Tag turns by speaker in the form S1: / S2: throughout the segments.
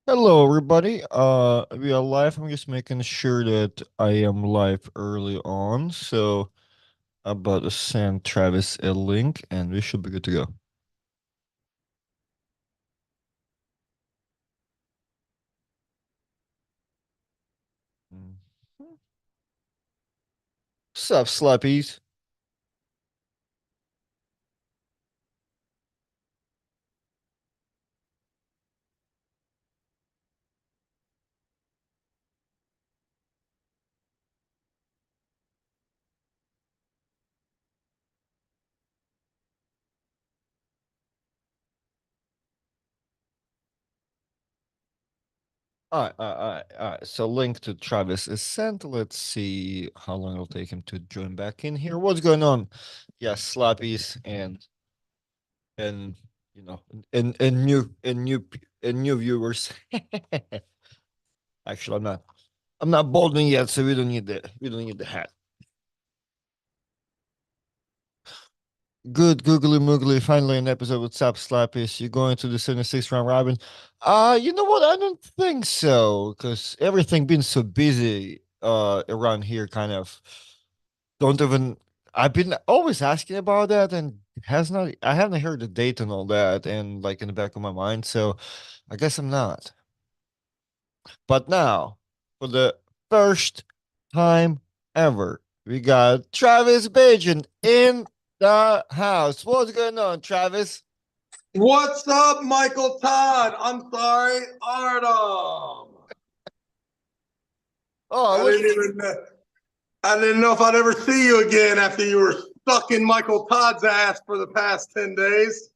S1: Hello, everybody. We are live. I'm just making sure that I am live early on. So I'm about to send Travis a link, and we should be good to go. Mhm. Sup, slappies? All right. So link to Travis is sent. Let's see how long it'll take him to join back in here. What's going on? Yes, slappies and you know and new viewers. Actually, I'm not balding yet, so we don't need the hat. Good googly moogly. Finally, an episode with Sap Slappies. You're going to the 76 round robin. You know what? I don't think so, because everything been so busy around here, kind of don't even. I've been always asking about that, and has not. I haven't heard the date and all that, and like in the back of my mind. So I guess I'm not. But now, for the first time ever, we got Travis Bagent in the house. What's going on, Travis?
S2: What's up, Michael Todd? I'm sorry, Arnold.
S1: Oh,
S2: I
S1: look.
S2: didn't even I didn't know if I'd ever see you again after you were stuck in Michael Todd's ass for the past 10 days.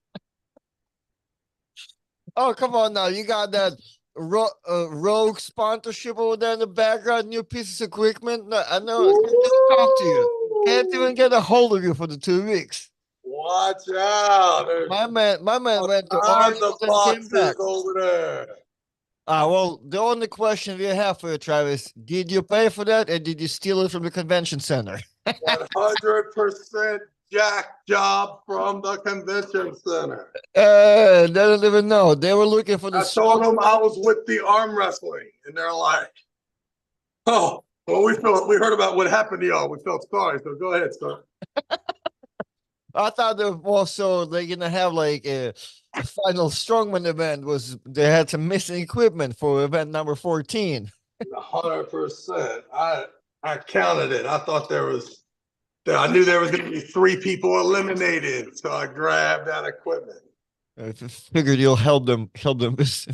S1: Oh, come on now. You got that rogue sponsorship over there in the background, new pieces of equipment. No, I know. Can't even talk to you. Can't even get a hold of you for the 2 weeks.
S2: Watch out. There's
S1: My man
S2: all
S1: went to
S2: kinds
S1: Arnold
S2: of
S1: and came back.
S2: boxes over there.
S1: Well, the only question we have for you, Travis, did you pay for that, or did you steal it from the convention center?
S2: 100% jack job from the convention center.
S1: They don't even know. They were looking for the
S2: I told
S1: strong.
S2: them I was with the arm wrestling, and they're like, oh, well, we heard about what happened to y'all. We felt sorry. So go ahead, sir.
S1: I thought they were also they're gonna have like a final strongman event. Was they had some missing equipment for event number 14?
S2: 100%. I counted it. I thought I knew there was going to be three people eliminated, so I grabbed that equipment.
S1: I figured you'll help them this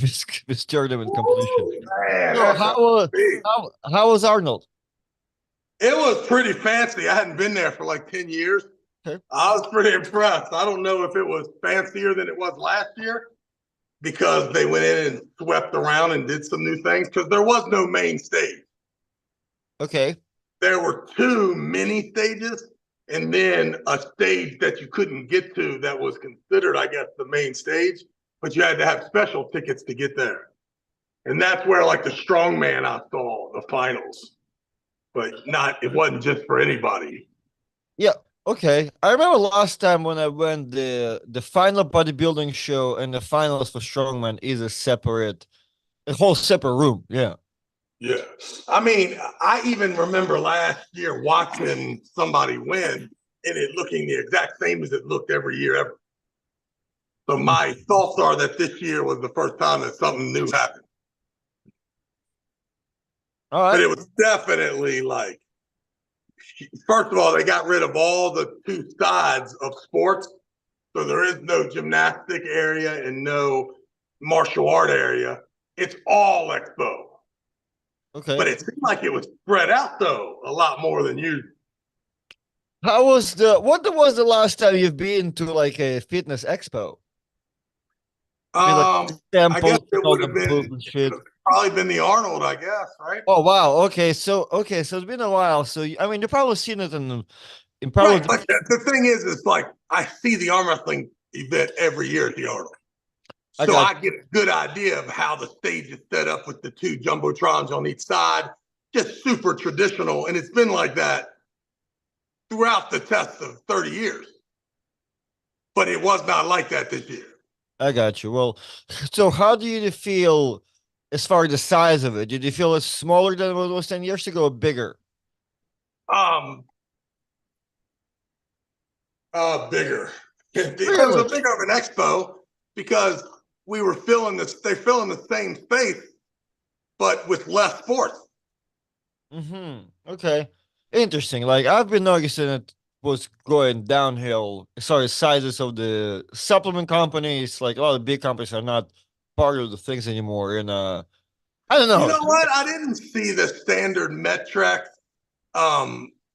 S1: tournament completion.
S2: Woo, man,
S1: So
S2: that's
S1: how
S2: a big.
S1: how was Arnold?
S2: It was pretty fancy. I hadn't been there for like 10 years.
S1: Okay.
S2: I was pretty impressed. I don't know if it was fancier than it was last year because they went in and swept around and did some new things because there was no main stage.
S1: Okay.
S2: There were two mini stages and then a stage that you couldn't get to that was considered, I guess, the main stage, but you had to have special tickets to get there. And that's where like the strongman I saw the finals, but not it wasn't just for anybody.
S1: Yeah. Okay. I remember last time when I went the final bodybuilding show and the finals for strongman is a whole separate room. Yeah.
S2: Yeah. I mean, I even remember last year watching somebody win and it looking the exact same as it looked every year ever. So my thoughts are that this year was the first time that something new happened.
S1: All
S2: But
S1: right.
S2: it was definitely like, first of all, they got rid of all the two sides of sports. So there is no gymnastic area and no martial art area. It's all expo.
S1: Okay.
S2: But it seemed like it was spread out though a lot more than usual.
S1: How was what was the last time you've been to like a fitness expo? I mean, like
S2: I guess
S1: temples with
S2: it
S1: all
S2: would
S1: the
S2: have been
S1: booth and
S2: it would
S1: shit.
S2: have probably been the Arnold, I guess, right?
S1: Oh wow. Okay, so it's been a while. So I mean, you've probably seen it in
S2: Right.
S1: probably.
S2: But the thing is like I see the arm wrestling event every year at the Arnold.
S1: I
S2: So
S1: got
S2: I get a good idea of how the stage is set up with the two jumbotrons on each side. Just super traditional. And it's been like that throughout the test of 30 years. But it was not like that this year.
S1: I got you. Well, so how do you feel as far as the size of it? Did you feel it's smaller than what it was 10 years ago or bigger?
S2: Um, Bigger. It was
S1: Really?
S2: a bigger of an expo because we were filling this. They fill in the same space, but with less sports.
S1: Mm-hmm. Okay. Interesting. Like I've been noticing it was going downhill. Sorry, sizes of the supplement companies, like a lot of big companies are not part of the things anymore. And I don't
S2: You
S1: know.
S2: know what? I didn't see the standard metrics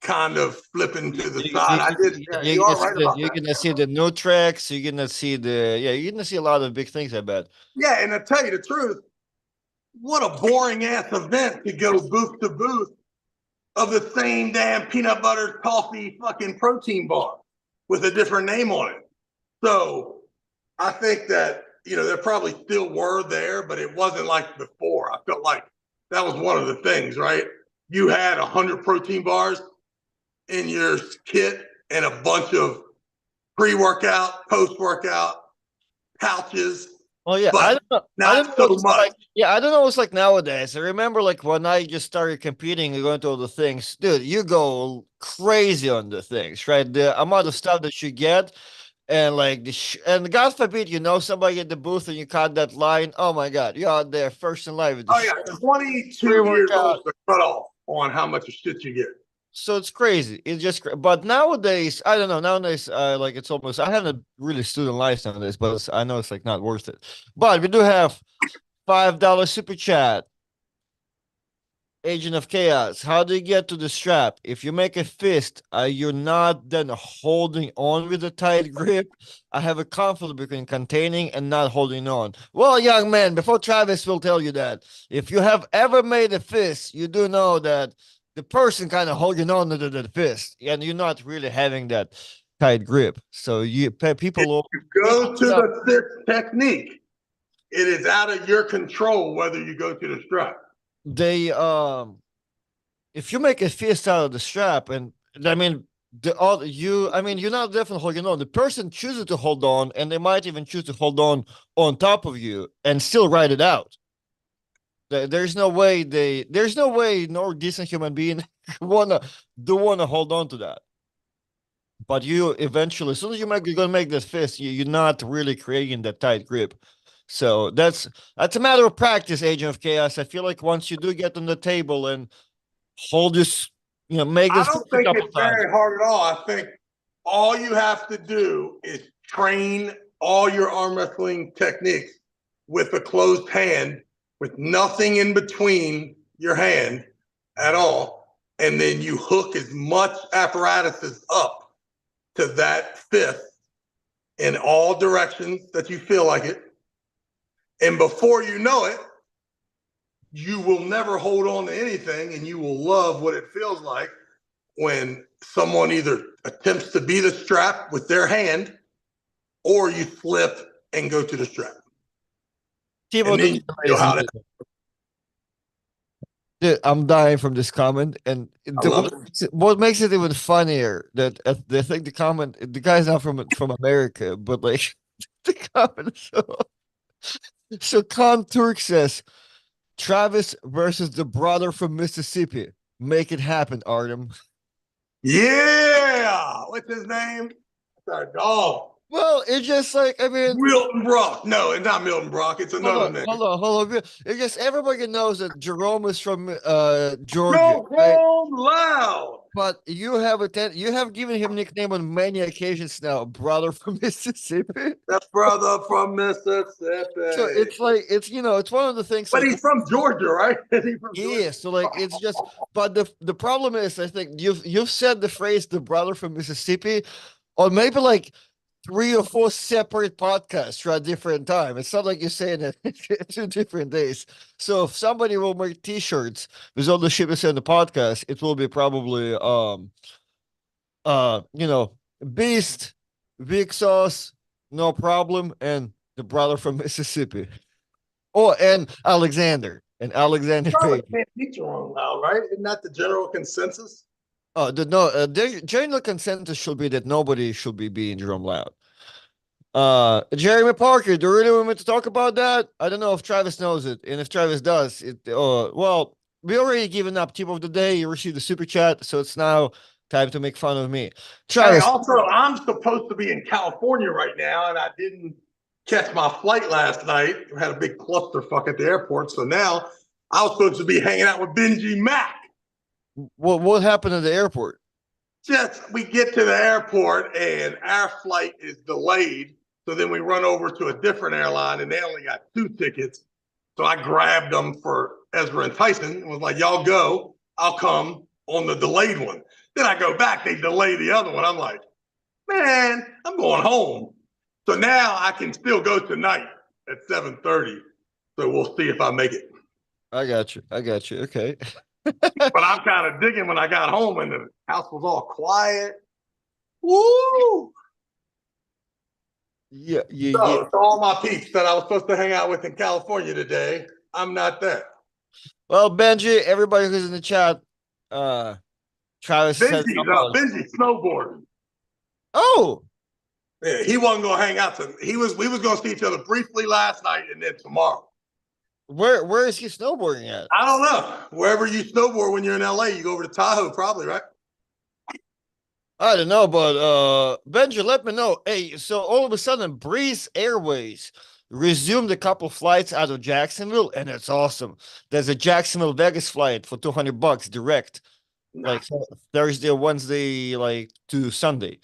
S2: kind of flipping to the side. I did. Yeah, you are right about
S1: You're
S2: that.
S1: gonna see the no tracks. You're gonna see the yeah. You're gonna see a lot of big things. I bet.
S2: Yeah, and to tell you the truth, what a boring ass event to go booth to booth of the same damn peanut butter toffee fucking protein bar with a different name on it. So I think that, there probably still were there, but it wasn't like before. I felt like that was one of the things, right? You had 100 protein bars in your kit and a bunch of pre-workout, post-workout pouches,
S1: Oh yeah, I
S2: but
S1: don't know. I don't
S2: not
S1: know
S2: so
S1: what it's
S2: much.
S1: like. Yeah, I don't know what it's like nowadays. I remember like when I just started competing and going to all the things, dude. You go crazy on the things, right? The amount of stuff that you get, and like and God forbid you know somebody at the booth and you caught that line. Oh my God, you're out there first in line with the
S2: Oh yeah, 22 years old
S1: pre-workout.
S2: is the cutoff on how much shit you get.
S1: So it's crazy. It's just, but nowadays, I don't know. Nowadays, like it's almost. I haven't really student life nowadays, but I know it's like not worth it. But we do have $5 super chat. Agent of Chaos, how do you get to the strap? If you make a fist, you're not then holding on with a tight grip. I have a conflict between containing and not holding on. Well, young man, before Travis will tell you that, if you have ever made a fist, you do know that the person kind of holding on to the fist, and you're not really having that tight grip. So
S2: If
S1: people will
S2: you
S1: people
S2: go to
S1: end up
S2: the fifth technique, it is out of your control whether you go to the strap.
S1: they if you make a fist out of the strap, and I mean the all you, I mean you're not definitely holding on. The person chooses to hold on, and they might even choose to hold on top of you and still ride it out. There's no way there's no way no decent human being wanna wanna hold on to that. But you eventually, as soon as you're gonna make this fist, you're not really creating that tight grip. So that's a matter of practice, Agent of Chaos. I feel like once you do get on the table and hold this, make
S2: I
S1: this
S2: don't
S1: fist a
S2: think
S1: couple
S2: it's
S1: times.
S2: very hard at all. I think all you have to do is train all your arm wrestling techniques with a closed hand, with nothing in between your hand at all. And then you hook as much apparatuses up to that fifth in all directions that you feel like it. And before you know it, you will never hold on to anything and you will love what it feels like when someone either attempts to be the strap with their hand or you flip and go to the strap.
S1: Keep
S2: And
S1: on the
S2: then you feel
S1: delays
S2: how
S1: and
S2: that.
S1: dude, I'm dying from this comment, and
S2: I love it.
S1: what makes it even funnier that they think the guy's not from America, but like the comment is so Khan Turk says Travis versus the brother from Mississippi. Make it happen, Artem.
S2: Yeah. What's his name? Sorry, dog.
S1: Well, it's just like, I mean,
S2: Milton Brock. No, it's not Milton Brock. It's another name.
S1: hold on. It's just everybody knows that Jerome is from Georgia,
S2: Go
S1: right?
S2: home loud.
S1: But you have given him nickname on many occasions now, brother from Mississippi.
S2: The brother from
S1: So
S2: Mississippi.
S1: it's like it's one of the things
S2: But
S1: like
S2: he's from Georgia, right? Is he from Georgia?
S1: yeah. So like it's just, but the problem is I think you've said the phrase the brother from Mississippi, or maybe like three or four separate podcasts for a different time. It's not like you're saying it 2 different days. So if somebody will make T-shirts with all the shit we said in the podcast, it will be probably you know, Beast, Vic Sauce, no problem, and the brother from Mississippi. Oh, and Alexander
S2: Probably
S1: Page.
S2: can't teach your own loud, right? Isn't that the general consensus?
S1: Oh, the no, the general consensus should be that nobody should be being drum loud. Jeremy Parker, do you really want me to talk about that? I don't know if Travis knows it, and if Travis does, well, we already given up tip of the day. You received the super chat, so it's now time to make fun of me.
S2: Hey,
S1: Travis,
S2: also, I'm supposed to be in California right now, and I didn't catch my flight last night. I had a big clusterfuck at the airport, so now I was supposed to be hanging out with Benji Mack.
S1: what happened at the airport?
S2: Just we get to the airport and our flight is delayed. So then we run over to a different airline and they only got 2 tickets. So I grabbed them for Ezra and Tyson and was like, y'all go, I'll come on the delayed one. Then I go back, they delay the other one. I'm like, man, I'm going home. So now I can still go tonight at 7:30. So we'll see if I make it.
S1: I got you. I got you. Okay.
S2: But I'm kind of digging when I got home and the house was all quiet. Woo!
S1: Yeah, yeah, yeah.
S2: So, to all my peeps that I was supposed to hang out with in California today, I'm not there.
S1: Well, Benji, everybody who's in the chat, uh, Travis said
S2: Benji snowboarding.
S1: Oh,
S2: Yeah, he wasn't gonna hang out. We was gonna see each other briefly last night and then tomorrow.
S1: where is he snowboarding at?
S2: I don't know. Wherever you snowboard when you're in LA, you go over to Tahoe, probably, right?
S1: I don't know, but Benji, let me know. Hey, so all of a sudden, Breeze Airways resumed a couple flights out of Jacksonville, and it's awesome. There's a Jacksonville Vegas flight for $200 direct, like Thursday or Wednesday, like to Sunday,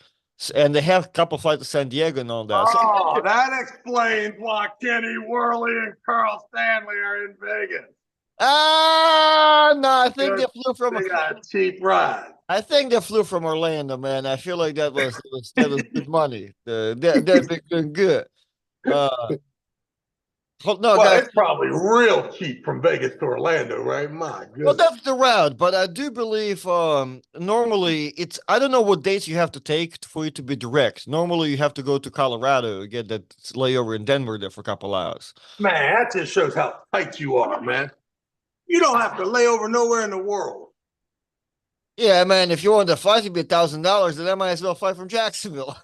S1: and they have a couple flights to San Diego and all that. So,
S2: Oh, that explains why Kenny Worley and Carl Stanley are in Vegas.
S1: No, I think they flew from.
S2: They got a cheap ride.
S1: I think they flew from Orlando, man. I feel like that was good money. That'd be good. Uh, no,
S2: Well,
S1: guys.
S2: it's probably real cheap from Vegas to Orlando, right? My
S1: Well,
S2: goodness.
S1: that's the route, but I do believe normally it's I don't know what dates you have to take for you to be direct. Normally you have to go to Colorado, get that layover in Denver there for a couple hours.
S2: Man, that just shows how tight you are, man. You don't have to lay over nowhere in the world.
S1: Yeah, man. If you want to fly to be $1,000, then I might as well fly from Jacksonville.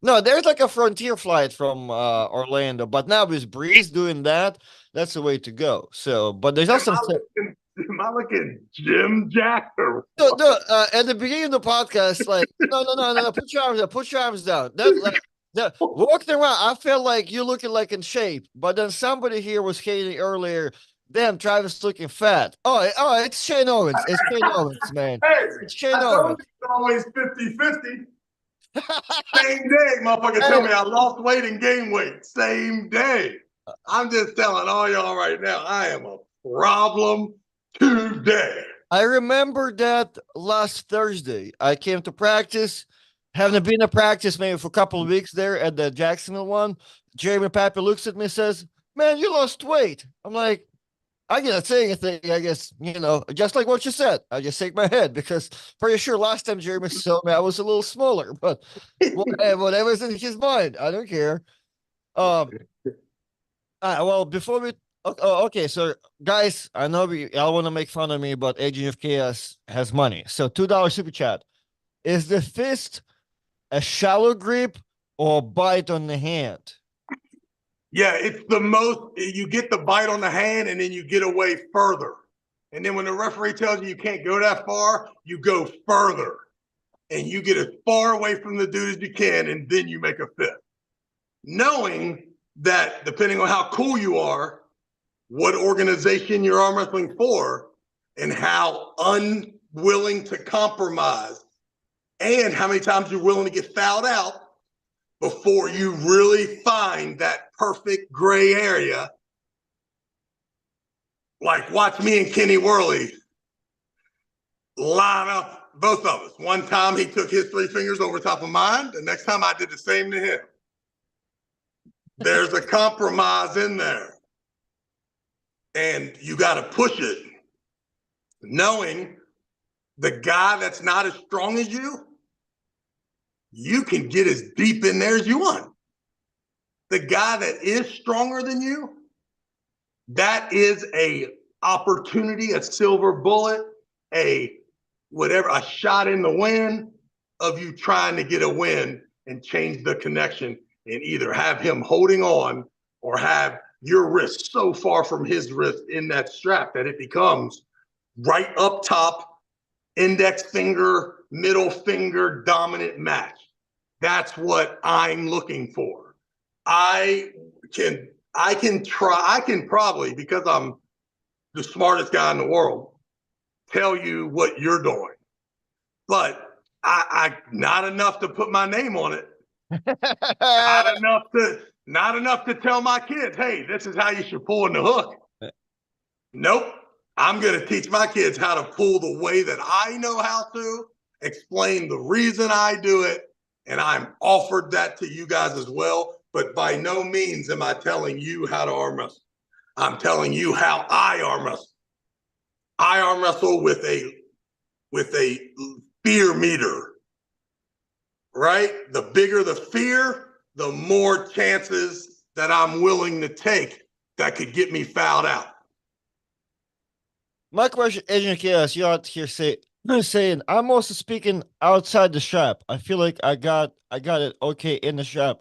S1: No, there's like a frontier flight from Orlando, but now with Breeze doing that, that's the way to go. So, but there's also
S2: Am I looking Jim Jack or
S1: no, at the beginning of the podcast, like no, put your arms down. That walking around, I felt like you're looking like in shape, but then somebody here was hating earlier. Damn, Travis looking fat. It's Shane Owens. It's Shane Owens, man.
S2: Hey,
S1: It's Shane
S2: I told
S1: Owens.
S2: you it's always 50-50. Same day, motherfucker tell me I lost weight and gained weight. Same day. I'm just telling all y'all right now, I am a problem today.
S1: I remember that last Thursday. I came to practice, haven't been to practice maybe for a couple of weeks there at the Jacksonville one. Jeremy Pappy looks at me and says, "Man, you lost weight." I'm like, I cannot say anything, I guess, just like what you said. I just shake my head because pretty sure last time Jeremy saw me, I was a little smaller, but whatever's in his mind, I don't care. Um, well, before we, okay, so guys, I know y'all want to make fun of me, but Agent of Chaos has money. So $2 super chat. Is the fist a shallow grip or bite on the hand?
S2: Yeah, it's the most, you get the bite on the hand and then you get away further. And then when the referee tells you you can't go that far, you go further. And you get as far away from the dude as you can, and then you make a fist. Knowing that depending on how cool you are, what organization you're arm wrestling for, and how unwilling to compromise, and how many times you're willing to get fouled out before you really find that perfect gray area. Like, watch me and Kenny Worley line up, both of us. One time he took his 3 fingers over top of mine. The next time I did the same to him. There's a compromise in there. And you got to push it, knowing the guy that's not as strong as you can get as deep in there as you want. The guy that is stronger than you, that is a opportunity, a silver bullet, a whatever, a shot in the wind of you trying to get a win and change the connection and either have him holding on or have your wrist so far from his wrist in that strap that it becomes right up top, index finger, middle finger, dominant match. That's what I'm looking for. I can probably, because I'm the smartest guy in the world, tell you what you're doing. But I not enough to put my name on it. Not enough to tell my kids, hey, this is how you should pull in the hook. Nope. I'm going to teach my kids how to pull the way that I know how to, explain the reason I do it, and I'm offered that to you guys as well. But by no means am I telling you how to arm wrestle. I'm telling you how I arm wrestle. I arm wrestle with a fear meter, right? The bigger the fear, the more chances that I'm willing to take that could get me fouled out.
S1: My question, Agent Chaos, you're out here saying I'm also speaking outside the strap. I feel like I got it okay in the strap.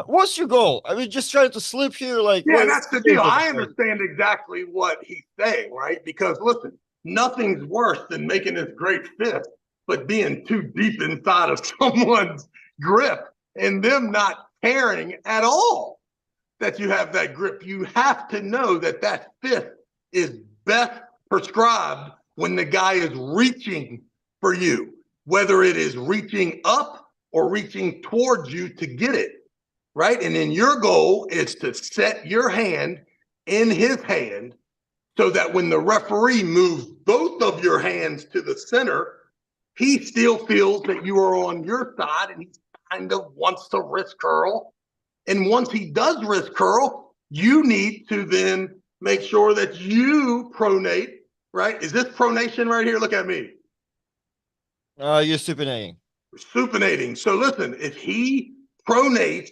S1: What's your goal? I mean, just trying to slip here, like
S2: Yeah,
S1: what?
S2: and that's the deal. I understand exactly what he's saying, right? Because listen, nothing's worse than making this great fist, but being too deep inside of someone's grip and them not caring at all that you have that grip. You have to know that that fist is best prescribed when the guy is reaching for you, whether it is reaching up or reaching towards you to get it, right? And then your goal is to set your hand in his hand so that when the referee moves both of your hands to the center, he still feels that you are on your side and he kind of wants to wrist curl. And once he does wrist curl, you need to then make sure that you pronate, right? Is this pronation right here? Look at me.
S1: You're supinating.
S2: Supinating. So listen, if he pronates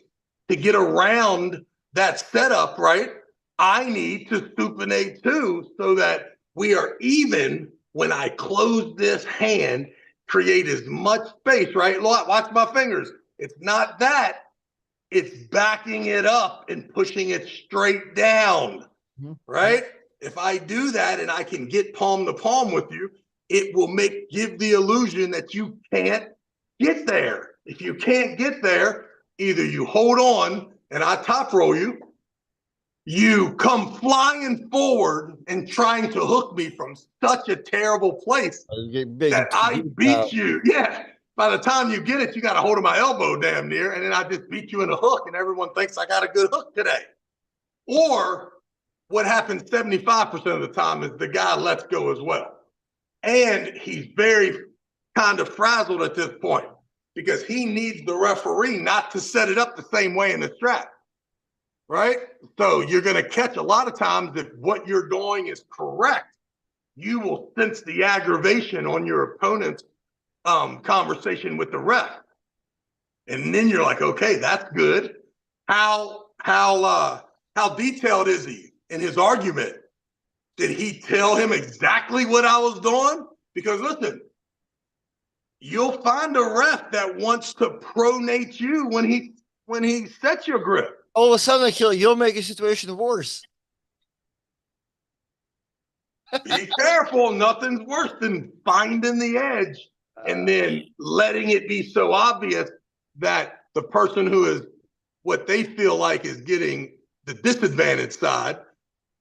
S2: to get around that setup, right, I need to supinate too so that we are even when I close this hand, create as much space, right? Watch my fingers. It's not that. It's backing it up and pushing it straight down, right? If I do that and I can get palm to palm with you, it will give the illusion that you can't get there. If you can't get there, either you hold on and I top roll you, you come flying forward and trying to hook me from such a terrible place that I beat you. Yeah. By the time you get it, you got a hold of my elbow damn near, and then I just beat you in a hook, and everyone thinks I got a good hook today. Or what happens 75% of the time is the guy lets go as well. And he's very kind of frazzled at this point because he needs the referee not to set it up the same way in the strap, right? So you're going to catch a lot of times if what you're doing is correct, you will sense the aggravation on your opponent's conversation with the ref. And then you're like, okay, that's good. How detailed is he in his argument? Did he tell him exactly what I was doing? Because listen, you'll find a ref that wants to pronate you when he sets your grip.
S1: All of a sudden, you'll make a situation worse.
S2: Be careful. Nothing's worse than finding the edge and then letting it be so obvious that the person who is what they feel like is getting the disadvantaged side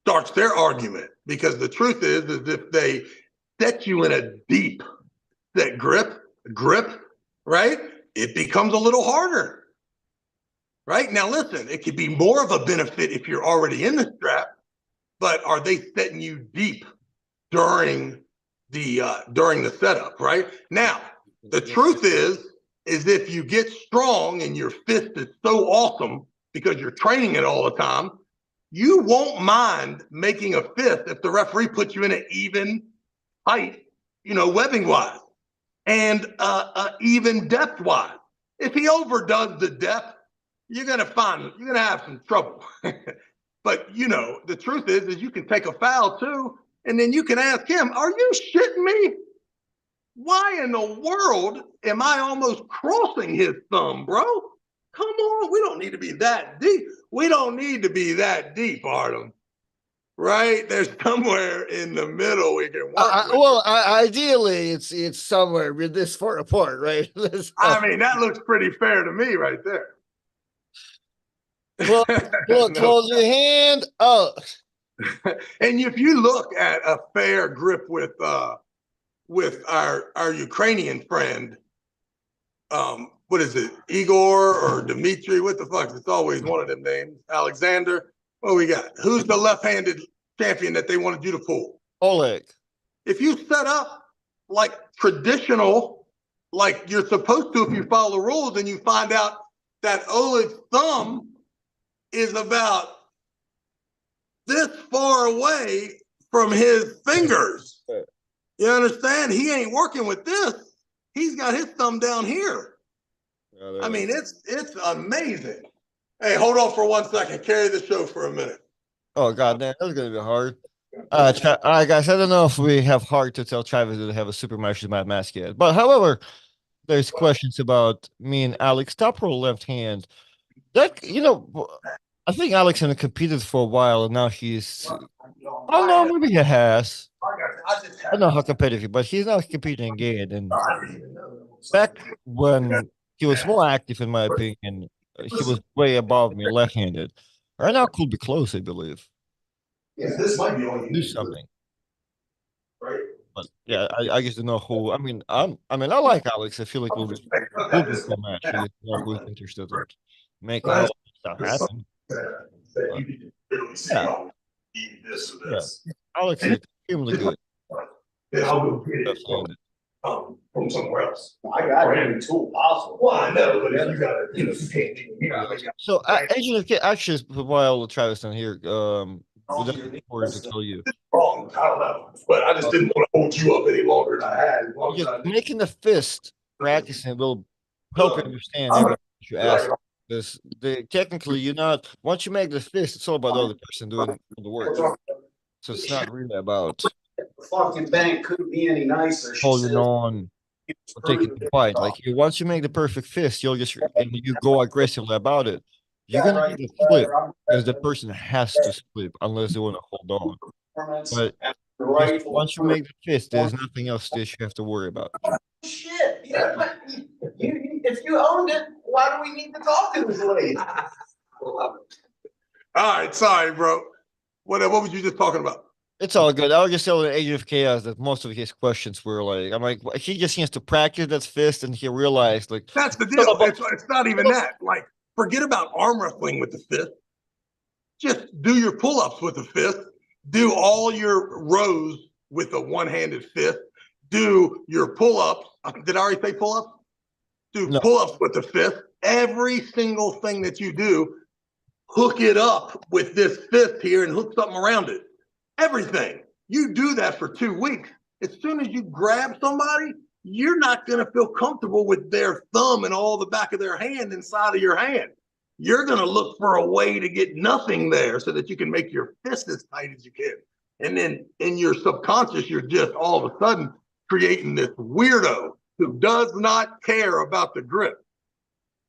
S2: starts their argument. Because the truth is if they set you in a deep set grip, right, it becomes a little harder. Right? Now, listen, it could be more of a benefit if you're already in the strap, but are they setting you deep during the setup, right? Now, the truth is if you get strong and your fist is so awesome because you're training it all the time, you won't mind making a fist if the referee puts you in an even height, webbing wise, and even depth wise. If he overdoes the depth, you're gonna have some trouble. But the truth is you can take a foul too, and then you can ask him, "Are you shitting me?" Why in the world am I almost crossing his thumb, bro? Come on, we don't need to be that deep. We don't need to be that deep, Artem. Right? There's somewhere in the middle we can work with.
S1: Ideally, it's somewhere with this far apart, right?
S2: I mean, that looks pretty fair to me right there.
S1: Close,
S2: No.
S1: close your hand. Oh,
S2: And if you look at a fair grip with our Ukrainian friend, what is it, Igor or Dmitry? What the fuck? It's always one of them names. Alexander. What we got? Who's the left-handed champion that they wanted you to pull?
S1: Oleg.
S2: If you set up like traditional, like you're supposed to if you follow the rules, and you find out that Oleg's thumb is about this far away from his fingers. You understand? He ain't working with this. He's got his thumb down here. I mean, it's amazing. Hey, hold on for 1 second. Carry the show for a minute.
S1: Oh god damn, that's gonna be hard. All right, guys. I don't know if we have heart to tell Travis to have a super match with Matt Mask yet, but however, there's questions about me and Alex top roll left hand. That I think Alex had competed for a while, and now he's. I don't know, maybe he has. I don't know how competitive, but he's now competing again. And back when he was more active, in my opinion, he was way above me left-handed. Right now, could be close, I believe.
S2: Yeah, this might be all you
S1: Do
S2: need to do,
S1: something,
S2: right?
S1: but yeah, I just don't know who. I like Alex. I feel like we'll be a match. I just don't know who's interested in making all that stuff happen.
S2: That
S1: But
S2: you can really say,
S1: yeah,
S2: oh, need this or
S1: yeah,
S2: this.
S1: Alex is extremely good
S2: Then I'll go get it
S1: left-handed.
S2: from somewhere else. I got every tool possible. Well, I know, but you gotta, you can't,
S1: So, Agent of K actually is while Travis on here. Well, that's important to tell you.
S2: wrong. I don't know, but I just didn't want to hold you up any longer than I had. As long as
S1: Just
S2: I
S1: making the fist practicing will help you
S2: look,
S1: understand
S2: I'm
S1: everything you ask. Because technically, you're not once you make the fist, it's all about the other person doing the work. So it's not really about
S3: The fucking bank couldn't be any nicer. She
S1: holding
S3: says
S1: on or taking the fight. Like once you make the perfect fist, you'll just and you go aggressively about it. You're gonna get a flip because the person has to slip unless they want to hold on. But just once you make the fist, there's nothing else that you have to worry about.
S3: shit. Yeah, but if you owned it, why do we need to talk to this lady?
S2: all right, sorry, bro. What was you just talking about?
S1: It's all good. I was just telling Agent of Chaos that most of his questions were like, I'm like, he just needs to practice that fist, and he realized like,
S2: That's the deal. It's not even that. Like, forget about arm wrestling with the fist. Just do your pull-ups with the fist. Do all your rows with a one-handed fist. Do your pull-ups. Did I already say pull-ups? Do
S1: no,
S2: pull-ups with the fist. Every single thing that you do, hook it up with this fist here and hook something around it. Everything. You do that for 2 weeks. As soon as you grab somebody, you're not going to feel comfortable with their thumb and all the back of their hand inside of your hand. You're going to look for a way to get nothing there so that you can make your fist as tight as you can. And then in your subconscious, you're just all of a sudden creating this weirdo who does not care about the grip.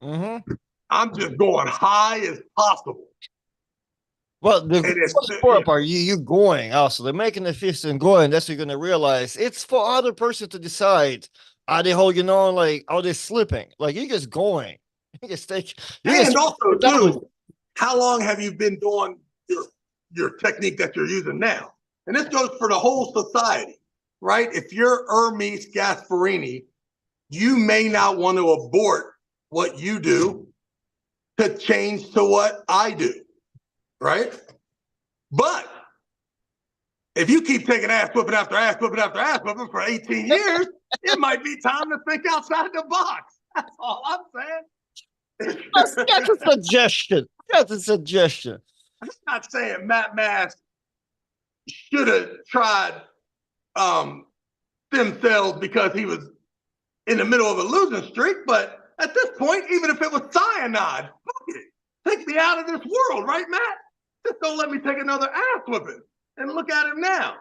S1: mm-hmm.
S2: I'm just going high as possible.
S1: Well, the important part, you're going also. They're making the fist and going. That's what you're gonna realize. It's for other person to decide. Are they holding on? Like, are they slipping? Like, you're just going. You just take. You
S2: and
S1: just
S2: also, too, how long have you been doing your technique that you're using now? And this goes for the whole society, right? If you're Hermes Gasparini, you may not want to abort what you do to change to what I do, right? But if you keep taking ass whooping after ass whooping after ass whooping for 18 years, it might be time to think outside the box. That's all I'm saying.
S1: that's a suggestion. That's a suggestion.
S2: I'm not saying Matt Mask should have tried stem cells because he was in the middle of a losing streak, but at this point, even if it was cyanide, fuck it. Take me out of this world, right, Matt? Just don't let me take another ass whipping. And look at him now.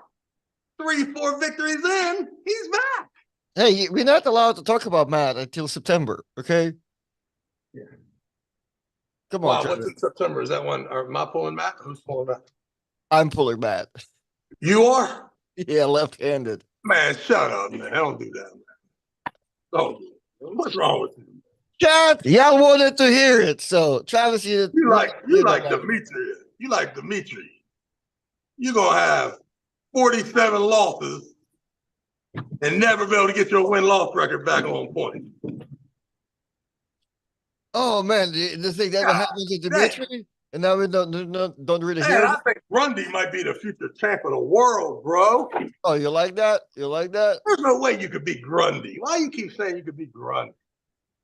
S2: 3, 4 victories in, he's back.
S1: Hey, we're not allowed to talk about Matt until September, okay?
S2: Yeah.
S1: Come on,
S2: Wow, what's
S1: Travis.
S2: in September? Is that one? Am I pulling Matt? Who's pulling Matt?
S1: I'm pulling Matt.
S2: You are?
S1: Yeah, left-handed.
S2: Man, shut up, man. Don't do that, man. Don't do it. What's wrong with you?
S1: Chat, y'all wanted to hear it, so Travis, you
S2: You
S1: really
S2: like you
S1: did that
S2: like
S1: now.
S2: Dimitri. You like Dimitri. You're gonna have 47 losses and never be able to get your win-loss record back on point.
S1: Oh man, this thing ever
S2: God
S1: happened to
S2: damn.
S1: Dimitri, and now we don't really
S2: Man,
S1: hear
S2: I
S1: it.
S2: think Grundy might be the future champ of the world, bro.
S1: Oh, you like that? You like that?
S2: There's no way you could beat Grundy. Why you keep saying you could beat Grundy?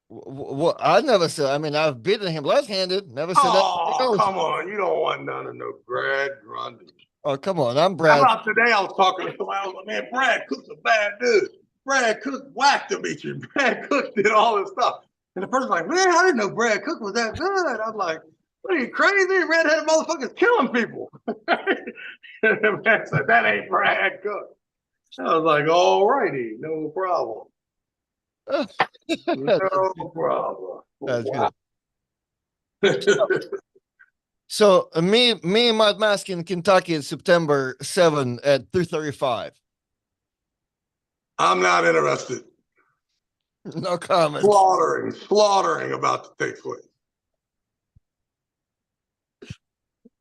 S1: Well, I never said. I mean, I've beaten him left-handed. Never said that.
S2: Oh, come on. You don't want none of no Brad Grundy.
S1: Oh, come on, I'm
S2: How
S1: Brad.
S2: about today I was talking to somebody, I was like, man, Brad Cook's a bad dude. Brad Cook whacked Dimitri. Brad Cook did all this stuff. And the person's like, man, I didn't know Brad Cook was that good. I'm like, what are you crazy? Redheaded motherfuckers killing people. And the man said, that ain't Brad Cook. I was like, all righty, no problem. No problem.
S1: That's
S2: Wow.
S1: good. So me and Matt Mask in Kentucky in September 7 at 3:35.
S2: I'm not interested.
S1: No comments.
S2: Slaughtering about to take place.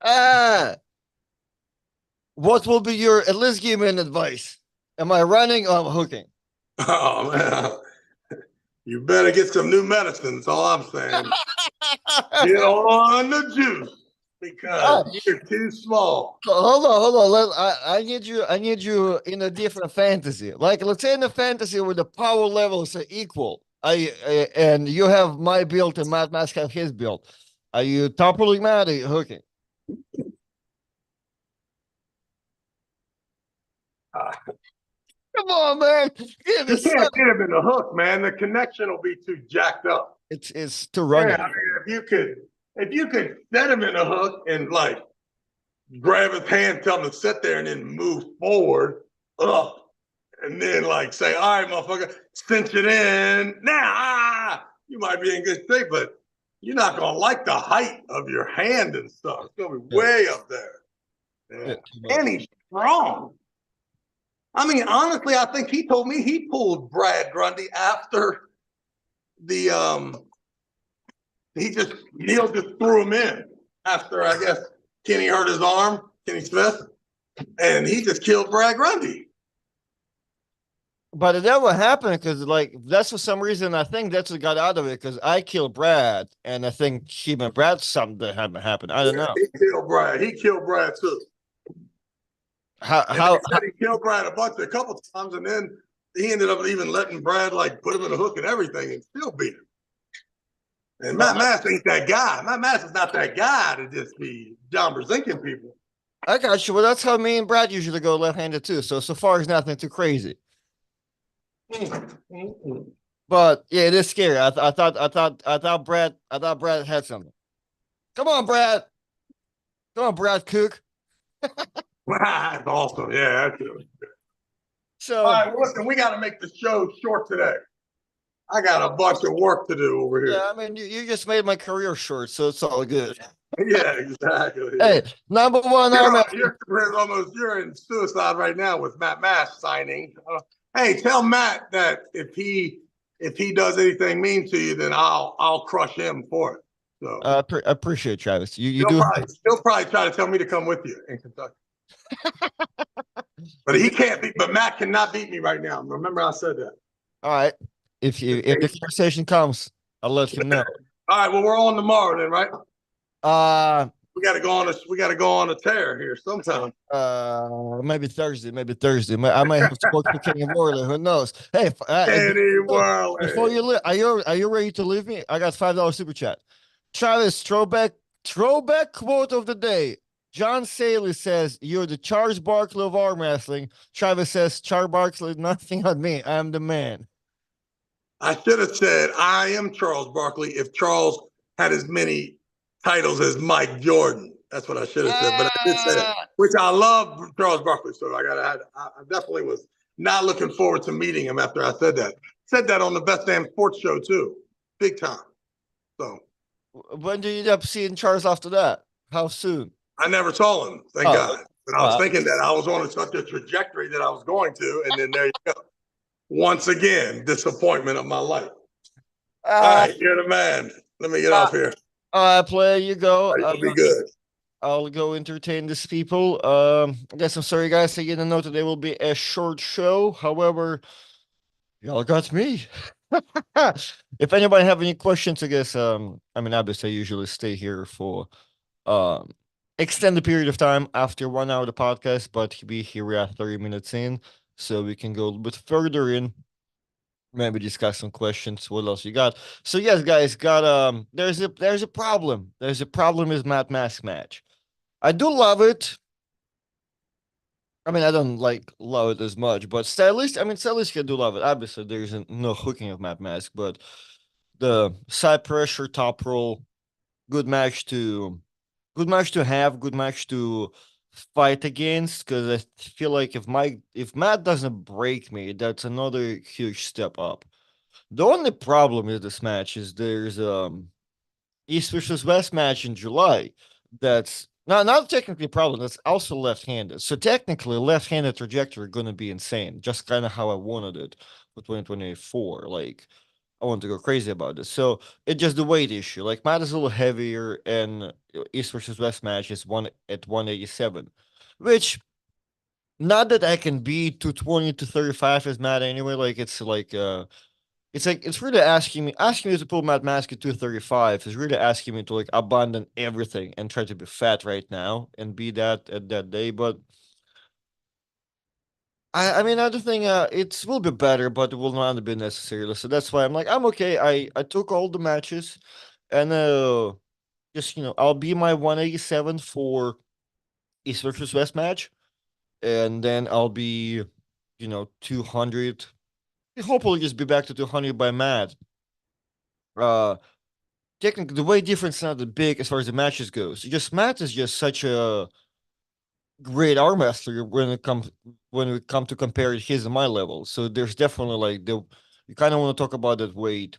S1: Ah, what will be your? At least give me an advice. Am I running or am I hooking?
S2: Oh man, you better get some new medicine. That's all I'm saying. Get on the juice because you're too small.
S1: Hold on. I need you in a different fantasy. Like let's say in a fantasy where the power levels are equal. And you have my build and Matt Mask have his build. Are you toppling mad or are you hooking?
S2: Uh,
S1: Come on, man. Give
S2: you
S1: me some.
S2: can't get him in the hook, man. The connection will be too jacked up.
S1: It's to
S2: Yeah,
S1: running.
S2: I mean, if you could set him in a hook and like grab his hand, tell him to sit there, and then move forward up, and then like say, "All right, motherfucker, cinch it in now." You might be in good shape, but you're not gonna like the height of your hand and stuff. It's gonna be way up there. Yeah. And he's strong. I mean, honestly, I think he told me he pulled Brad Grundy after the he just Neil just threw him in after I guess Kenny hurt his arm, Kenny Smith, and he just killed Brad Grundy.
S1: But it never happened because, like, that's for some reason. I think that's what got out of it because I killed Brad, and I think him and Brad something that haven't happened. I don't know
S2: He killed Brad. He killed Brad too.
S1: how
S2: He said he killed Brad a couple times, and then he ended up even letting Brad like put him in a hook and everything, and still beat him. And Matt Mass ain't that guy. Matt Mass is not that guy to just be John Brzezinski people.
S1: I got you. Well, that's how me and Brad usually go left-handed too. So far, it's nothing too crazy. But yeah, it is scary. I thought Brad had something. Come on, Brad. Come on, Brad Cook.
S2: That's awesome. Yeah, that's good.
S1: So
S2: All right, well, listen, we got to make the show short today. I got a bunch of work to do over here.
S1: yeah, I mean, you just made my career short, so it's all good.
S2: Yeah, exactly.
S1: Hey, number one army.
S2: You're in suicide right now with Matt Mass signing. Hey, tell Matt that if he does anything mean to you, then I'll crush him for it. So
S1: I appreciate it, Travis. You do.
S2: he'll probably try to tell me to come with you in Kentucky. But he can't beat. But Matt cannot beat me right now. Remember, I said that.
S1: All right. If the conversation comes, I'll let him know.
S2: All right. Well, we're on tomorrow then, right?
S1: Uh
S2: We got to go on a tear here sometime.
S1: maybe Thursday. I might have spoke to Kenny Worley. Who knows? Hey,
S2: Kenny Worley.
S1: before you leave, are you ready to leave me? I got $5 super chat. Travis, throwback quote of the day. John Saley says, "You're the Charles Barkley of arm wrestling." Travis says, "Charles Barkley, nothing on me. I'm the man."
S2: I should have said I am Charles Barkley if Charles had as many titles as Mike Jordan. That's what I should have said, but I did say that, which I love Charles Barkley. So I definitely was not looking forward to meeting him after I said that. Said that on the Best Damn Sports Show too, big time. So
S1: When did you end up seeing Charles after that? How soon?
S2: I never saw him, thank
S1: Oh,
S2: God. But I was
S1: uh,
S2: thinking that I was on such a trajectory that I was going to, and then there you go. Once again, disappointment of my life. All
S1: uh,
S2: right, you're the man. Let me get
S1: uh,
S2: off here.
S1: play, you go.
S2: You'll be good.
S1: I'll go entertain these people. I guess I'm sorry, guys. I didn't know today will be a short show. However, y'all got me. If anybody have any questions, I guess I mean obviously I usually stay here for um extended period of time after 1 hour of the podcast, but we are 30 minutes in, so we can go a little bit further in, maybe discuss some questions. What else you got? So yes, guys, got there's a problem. There's a problem with Matt Mask match. I do love it. I mean, I don't like love it as much, but stylistically, I do love it. Obviously, there's no hooking of Matt Mask, but the side pressure, top roll, good match to, good match to have, good match to fight against. Because I feel like if Matt doesn't break me, that's another huge step up. The only problem with this match is there's East versus West match in July. That's not technically a problem. That's also left-handed. So technically, left-handed trajectory going to be insane. Just kind of how I wanted it for 2024. Like I want to go crazy about this. So it's just the weight issue. Like Matt is a little heavier, and East versus West match is one at 187, which not that I can be 220 to 35 as Matt anyway. Like it's really asking me to pull Matt Mask at 235 is really asking me to like abandon everything and try to be fat right now and be that at that day. But I mean other thing it will be better, but it will not be necessary. So that's why I'm like I'm okay. I took all the matches and just I'll be my 187 for East versus West match, and then I'll be 200. Hopefully just be back to 200 by Matt. Uh Technically the weight difference is not that big as far as the matches goes. Just Matt is just such a great arm wrestler when we come to compare his and my level. So there's definitely like the you kind of want to talk about that weight,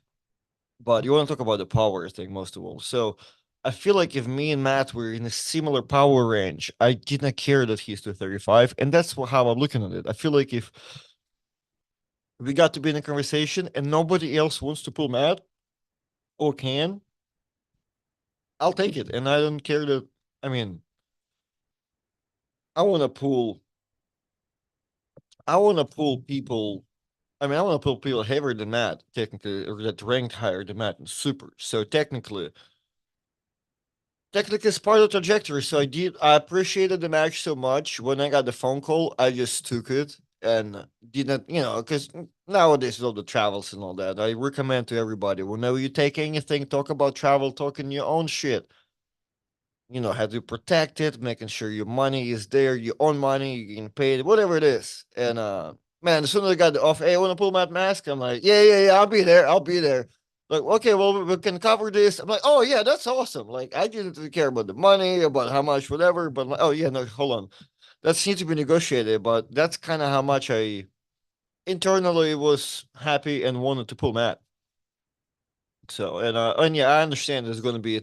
S1: but you want to talk about the power thing most of all. So I feel like if me and Matt were in a similar power range, I didn't care that he's 235, and that's how I'm looking at it. I feel like if we got to be in a conversation and nobody else wants to pull Matt or can, I'll take it, and I don't care that. I mean, I want to pull. I want to pull people. I mean, I want to pull people heavier than that, technically, or that ranked higher than that in super. So technically, it's part of the trajectory. So I appreciated the match so much. When I got the phone call, I just took it and didn't, because nowadays with all the travels and all that, I recommend to everybody whenever you take anything, talk about travel, talking your own shit. How to protect it, making sure your money is there, your own money, you're getting paid, whatever it is. And man, as soon as I got the offer, hey, I want to pull my mask. I'm like, yeah, I'll be there. I'll be there. Like, okay, well, we can cover this. I'm like, oh yeah, that's awesome. Like, I didn't really care about the money, about how much, whatever. But like, oh yeah, no, hold on, that needs to be negotiated. But that's kind of how much I internally was happy and wanted to pull Matt. So and yeah, I understand it's going to be a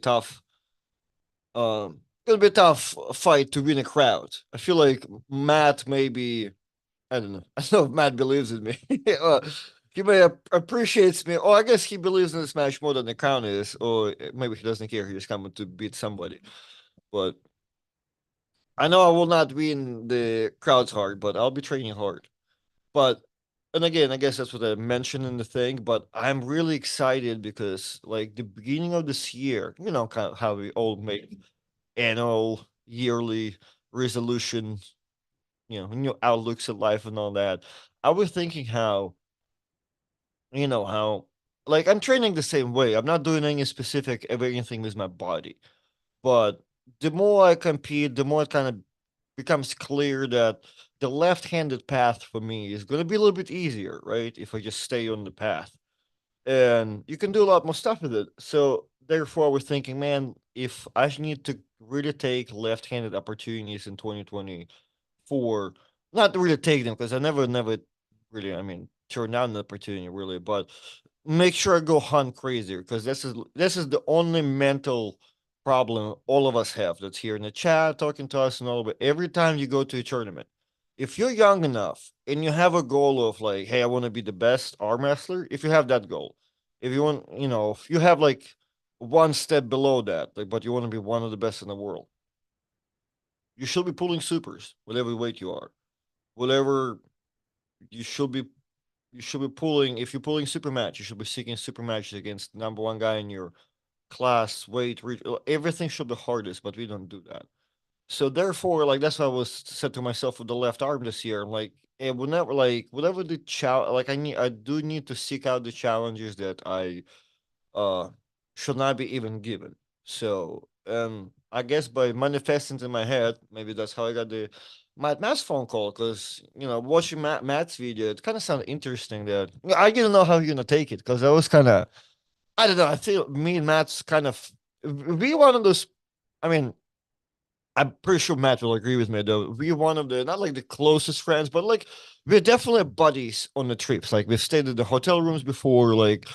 S1: gonna be a tough fight to win a crowd. I feel like Matt maybe I don't know. I don't know if Matt believes in me. He may appreciates me. Or I guess he believes in this match more than the crowd is, or maybe he doesn't care. He's coming to beat somebody. But I know I will not win the crowd's heart, but I'll be training hard. But and again, I guess that's what I mentioned in the thing. But I'm really excited because like the beginning of this year, kind of how we all make annual, yearly resolution, new outlooks at life and all that. I was thinking how, like I'm training the same way. I'm not doing any specific of anything with my body, but the more I compete, the more it kind of becomes clear that the left-handed path for me is going to be a little bit easier, right? If I just stay on the path, and you can do a lot more stuff with it. So therefore, we're thinking, man, if I need to really take left-handed opportunities in 2024, not to really take them because I never really, I mean, turn down the opportunity, really. But make sure I go hunt crazier because this is the only mental problem all of us have that's here in the chat talking to us and all. But every time you go to a tournament, if you're young enough and you have a goal of like, hey, I want to be the best arm wrestler, if you have that goal, if you want, if you have like one step below that, like, but you want to be one of the best in the world, you should be pulling supers, whatever weight you are, whatever you should be. You should be pulling. If you're pulling super match, you should be seeking super matches against number one guy in your class, weight, everything should be hardest, but we don't do that. So therefore, like that's what I was said to myself with the left arm this year. I'm like, whenever, like whatever the like I do need to seek out the challenges that I uh should not be even given. So I guess by manifesting in my head, maybe that's how I got the Matt's phone call because watching Matt's video, it kind of sounded interesting. That I didn't know how you're gonna take it because I was kind of I don't know. I feel me and Matt's kind of we one of those. I mean, I'm pretty sure Matt will agree with me though. We're one of the not like the closest friends, but like we're definitely buddies on the trips. Like we've stayed in the hotel rooms before, like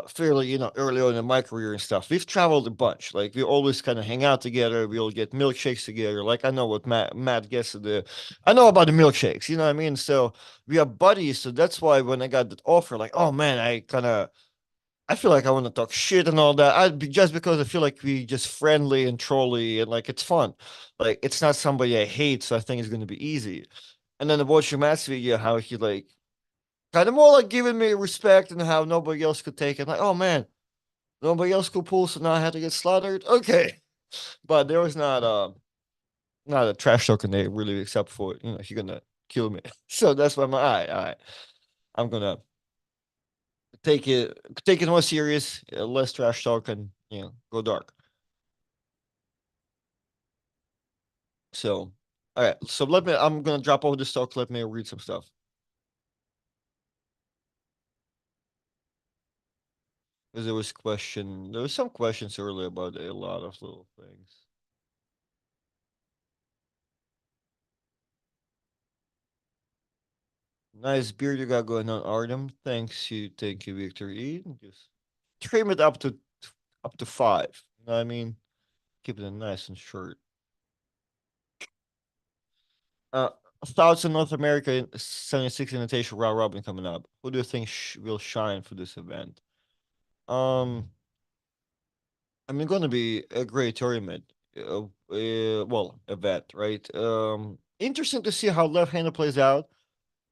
S1: fairly, early on in my career and stuff. We've traveled a bunch. Like we always kind of hang out together. We'll get milkshakes together. Like I know what Matt gets at I know about the milkshakes, you know what I mean? So we are buddies. So that's why when I got that offer, like, oh man, I feel like I want to talk shit and all that. Just because I feel like we just friendly and trolly and like it's fun. Like it's not somebody I hate, so I think it's gonna be easy. And then I watched your Matt's video, how he like kind of more like giving me respect and how nobody else could take it. Like, oh man, nobody else could pull, so now I had to get slaughtered. Okay, but there was not a trash talking there really, except for you're gonna kill me. So that's why I'm like, all right, I'm gonna take it more serious, less trash talk, and go dark. So, all right. So I'm gonna drop over this talk. Let me read some stuff because there was some questions earlier about a lot of little things. Nice beard you got going on, Artem. Thank you, Victor E. Just trim it up to 5. You know what I mean? Keep it nice and short. Uh, Thoughts in North America in 76 invitation round robin coming up. Who do you think will shine for this event? Um, I mean, going to be a great tournament. Well, event, right? Interesting to see how left-handed plays out.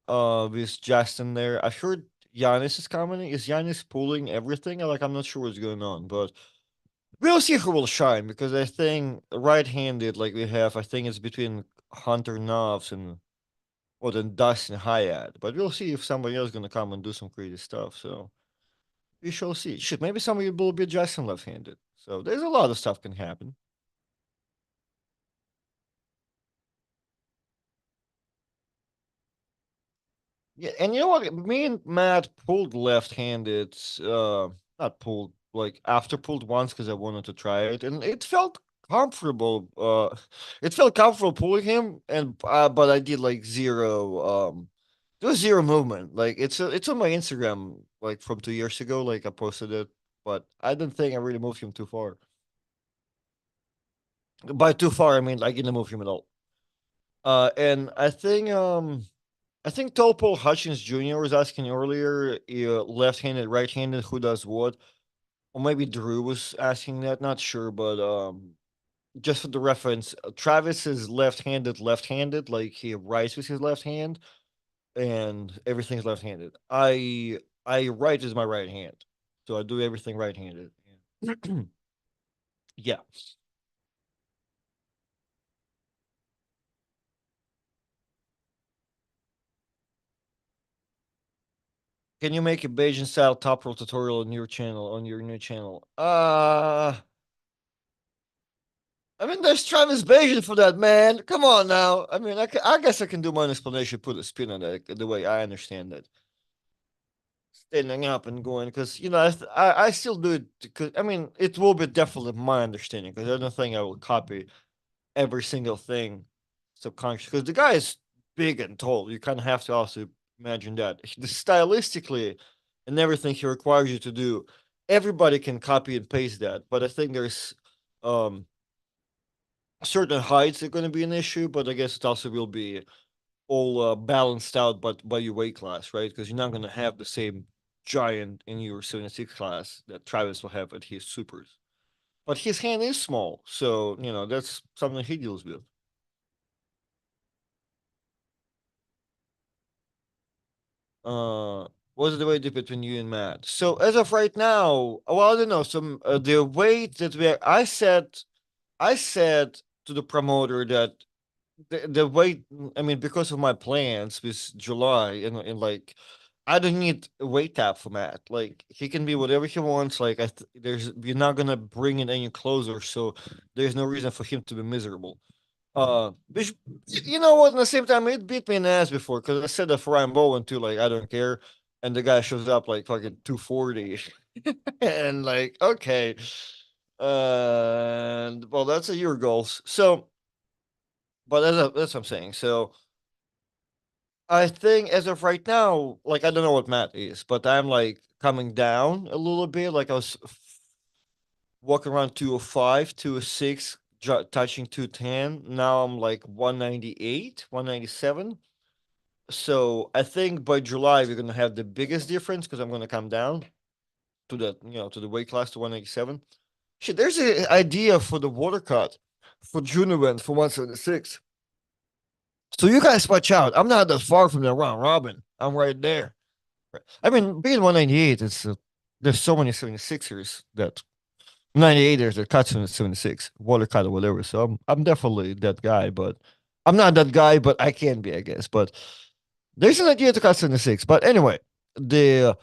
S1: With Justin there, I heard Giannis is coming. Is Giannis pulling everything? Like, I'm not sure what's going on, but we'll see who will shine because I think right-handed, like we have, I think it's between Hunter Knopf and then Dustin Hyatt. But we'll see if somebody else is gonna come and do some crazy stuff. So we shall see. Shit, maybe somebody will be Justin left-handed. So there's a lot of stuff can happen. Yeah, and you know what? Me and Matt pulled left-handed. Not pulled, like after pulled once because I wanted to try it, and it felt comfortable. It felt comfortable pulling him, and but I did like zero. There was zero movement. Like it's on my Instagram, like from 2 years ago. Like I posted it, but I didn't think I really moved him too far. By too far, I mean like I didn't move him at all. And I think Tolpo Hutchins Jr. was asking earlier, left-handed, right-handed, who does what, or maybe Drew was asking that. Not sure, but just for the reference, Travis is left-handed, left-handed, like he writes with his left hand, and everything's left-handed. I write is my right hand, so I do everything right-handed. Yeah. Can you make a Bayesian style top roll tutorial on your new channel? I mean, there's Travis Bayesian for that, man. Come on now. I mean, I guess I can do my own explanation, put a spin on that, the way I understand it. Standing up and going, because, I still do it, because, I mean, it will be definitely my understanding, because I don't think I will copy every single thing subconscious, because the guy is big and tall. You kind of have to also Imagine that. Stylistically and everything he requires you to do, everybody can copy and paste that. But I think there's um certain heights are going to be an issue, but I guess it also will be all balanced out but by your weight class, right? Because you're not going to have the same giant in your 76 class that Travis will have at his supers. But his hand is small, so that's something he deals with. Uh, what's the weight difference between you and Matt? So as of right now, well, I don't know. Some the weight that I said to the promoter that the weight. I mean, because of my plans with July and like, I don't need a weight cap for Matt. Like he can be whatever he wants. Like there's you're not gonna bring it any closer, so there's no reason for him to be miserable. Which, you know what? At the same time, it beat me in the ass before because I said that for Ryan Bowen too. Like, I don't care, and the guy shows up like fucking 240, and like, okay, and well, that's a year goals. So, but that's what I'm saying. So, I think as of right now, like, I don't know what Matt is, but I'm like coming down a little bit. Like I was walking around 205, 206, touching 210. Now I'm like 198, 197. So I think by July we're gonna have the biggest difference because I'm gonna come down to the weight class to 187. Shit, there's an idea for the water cut for June event for 176. So you guys watch out. I'm not that far from the round robin. I'm right there. I mean, being 198, there's so many 76ers that 98ers that cuts in the 76, water cut or whatever. So I'm definitely that guy, but I'm not that guy, but I can be, I guess. But there's an idea to cut 76. But anyway, the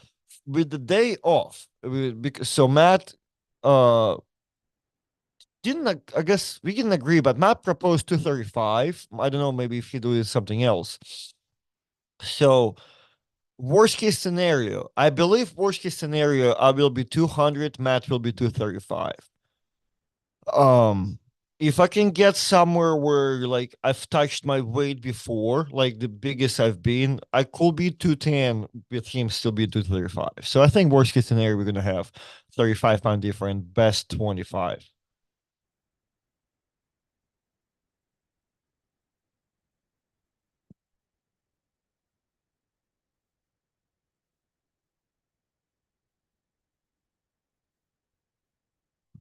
S1: with the day off, because so Matt uh didn't, I guess we didn't agree, but Matt proposed 235. I don't know, maybe if he do something else. So worst case scenario, I believe worst case scenario, I will be 200, Matt will be 235. Um, if I can get somewhere where like I've touched my weight before, like the biggest I've been, I could be 210 with him still be 235. So I think worst case scenario we're gonna have 35 pound difference, best 25.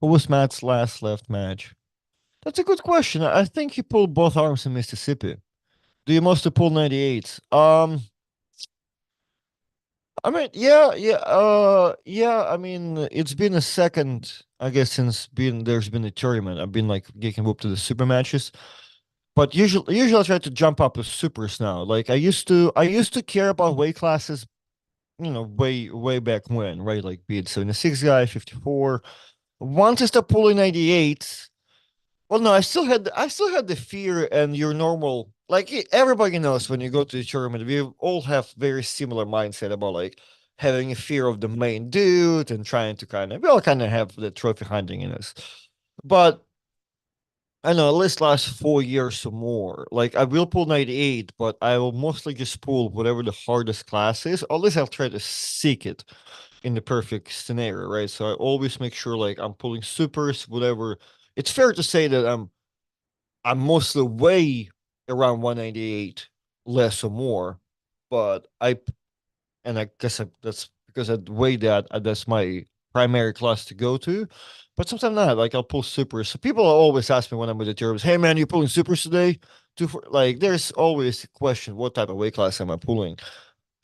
S1: Who was Matt's last left match? That's a good question. I think he pulled both arms in Mississippi. Do you mostly pull 98s? I mean, yeah. I mean, it's been a second, I guess, since been there's been a tournament. I've been like getting whooped to the super matches, but usually I try to jump up to supers now. Like I used to care about weight classes, way back when, right? Like be it 76 guy, 54. Once I start pulling 98, well, no, I still had the fear and your normal like everybody knows when you go to the tournament, we all have very similar mindset about like having a fear of the main dude and trying to we all kind of have the trophy hunting in us. But I know at least last 4 years or more. Like I will pull 98, but I will mostly just pull whatever the hardest class is. Or at least I'll try to seek it in the perfect scenario, right? So I always make sure like I'm pulling supers, whatever. It's fair to say that I'm mostly way around 198, less or more. But I guess that's because I weigh that. That's my primary class to go to. But sometimes not. Like I'll pull supers. So people always ask me when I'm with the tournaments, "Hey man, you pulling supers today?" Like there's always a question, what type of weight class am I pulling?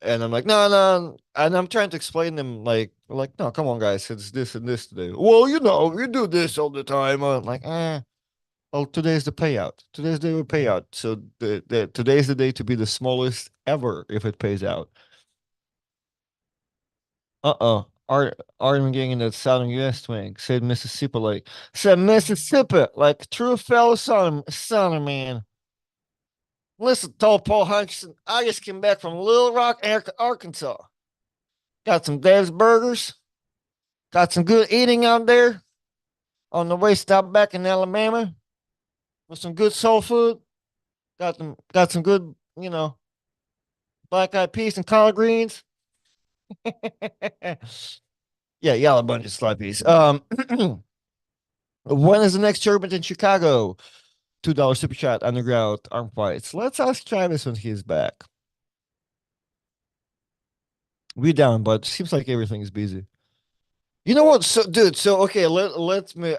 S1: And I'm like, no, no. And I'm trying to explain them like, no, come on, guys, it's this and this today. Well, you do this all the time. I'm like, oh, today's the payout. Today's the payout. So today's the day to be the smallest ever if it pays out. Arden getting in that southern U.S. twang said Mississippi like true fellow son man. Listen, told Paul Hutchinson, I just came back from Little Rock, Arkansas. Got some Dave's burgers. Got some good eating out there. On the way, stopped back in Alabama with some good soul food. Got some good, black eyed peas and collard greens. Yeah, yellow bunch of slappies. When is the next tournament in Chicago? $2 super chat, underground arm fights. Let's ask Travis when he's back. We down, but seems like everything's busy. You know what? So, dude. So, okay. Let me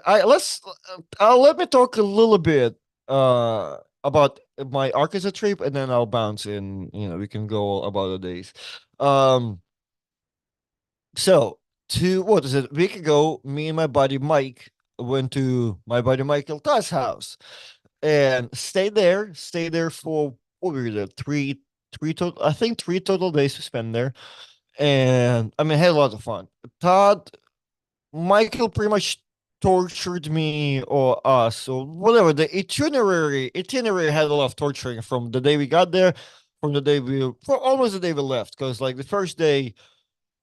S1: talk a little bit about my Arkansas trip, and then I'll bounce in. We can go about the days. Um. So, what is it? A week ago, me and my buddy Mike went to my buddy Michael Todd's house and stayed there. Stayed there for what were there? Three total. I think 3 total days to spend there, and I mean, had a lot of fun. Todd Michael pretty much tortured me or us or whatever. The itinerary had a lot of torturing from the day we got there, for almost the day we left. Because like the first day,